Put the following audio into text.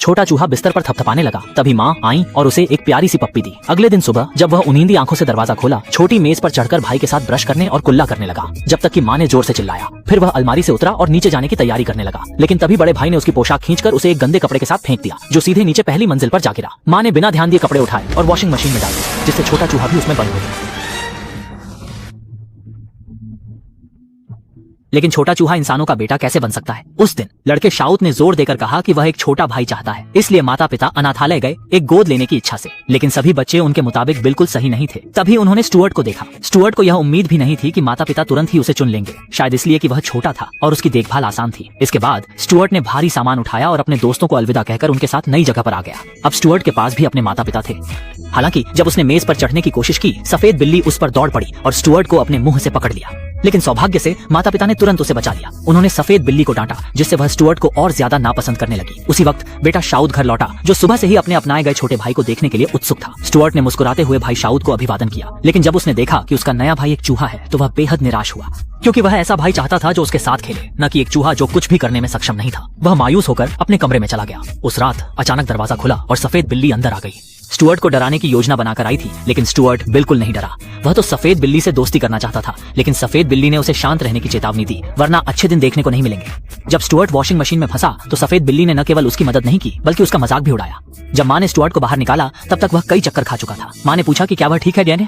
छोटा चूहा बिस्तर पर थपथपाने लगा। तभी माँ आई और उसे एक प्यारी सी पप्पी दी। अगले दिन सुबह जब वह उनींदी आंखों से दरवाजा खोला, छोटी मेज पर चढ़कर भाई के साथ ब्रश करने और कुल्ला करने लगा, जब तक कि माँ ने जोर से चिल्लाया। फिर वह अलमारी से उतरा और नीचे जाने की तैयारी करने लगा, लेकिन तभी बड़े भाई ने उसकी पोशाक खींचकर उसे एक गंदे कपड़े के साथ फेंक दिया, जो सीधे नीचे पहली मंजिल पर जा गिरा। माँ ने बिना ध्यान दिए कपड़े उठाए और वॉशिंग मशीन में डाल दिए, जिससे छोटा चूहा भी उसमें बंद हो गया। लेकिन छोटा चूहा इंसानों का बेटा कैसे बन सकता है? उस दिन लड़के शाउत ने जोर देकर कहा कि वह एक छोटा भाई चाहता है, इसलिए माता पिता अनाथालय गए एक गोद लेने की इच्छा से। लेकिन सभी बच्चे उनके मुताबिक बिल्कुल सही नहीं थे। तभी उन्होंने स्टुअर्ट को देखा। स्टुअर्ट को यह उम्मीद भी नहीं थी कि माता पिता तुरंत ही उसे चुन लेंगे, शायद इसलिए कि वह छोटा था और उसकी देखभाल आसान थी। इसके बाद स्टुअर्ट ने भारी सामान उठाया और अपने दोस्तों को अलविदा कहकर उनके साथ नई जगह पर आ गया। अब स्टुअर्ट के पास भी अपने माता पिता थे। हालांकि जब उसने मेज पर चढ़ने की कोशिश की, सफेद बिल्ली उस पर दौड़ पड़ी और स्टुअर्ट को अपने मुंह से पकड़ लिया। लेकिन सौभाग्य से माता पिता ने तुरंत उसे बचा लिया। उन्होंने सफेद बिल्ली को डांटा, जिससे वह स्टुअर्ट को और ज्यादा नापसंद करने लगी। उसी वक्त बेटा शाउत घर लौटा, जो सुबह से ही अपने अपनाए गए छोटे भाई को देखने के लिए उत्सुक था। स्टुअर्ट ने मुस्कुराते हुए भाई शाउत को अभिवादन किया, लेकिन जब उसने देखा कि उसका नया भाई एक चूहा है, तो वह बेहद निराश हुआ, क्योंकि वह ऐसा भाई चाहता था जो उसके साथ खेले, न कि एक चूहा जो कुछ भी करने में सक्षम नहीं था। वह मायूस होकर अपने कमरे में चला गया। उस रात अचानक दरवाजा खुला और सफेद बिल्ली अंदर आ गई। स्टुअर्ट को डराने की योजना बनाकर आई थी, लेकिन स्टुअर्ट बिल्कुल नहीं डरा। वह तो सफेद बिल्ली से दोस्ती करना चाहता था, लेकिन सफेद बिल्ली ने उसे शांत रहने की चेतावनी दी, वरना अच्छे दिन देखने को नहीं मिलेंगे। जब स्टुअर्ट वॉशिंग मशीन में फंसा, तो सफेद बिल्ली ने न केवल उसकी मदद नहीं की, बल्कि उसका मजाक भी उड़ाया। जब माँ ने स्टुअर्ट को बाहर निकाला, तब तक वह कई चक्कर खा चुका था। माँ ने पूछा कि क्या वह ठीक है डैनी?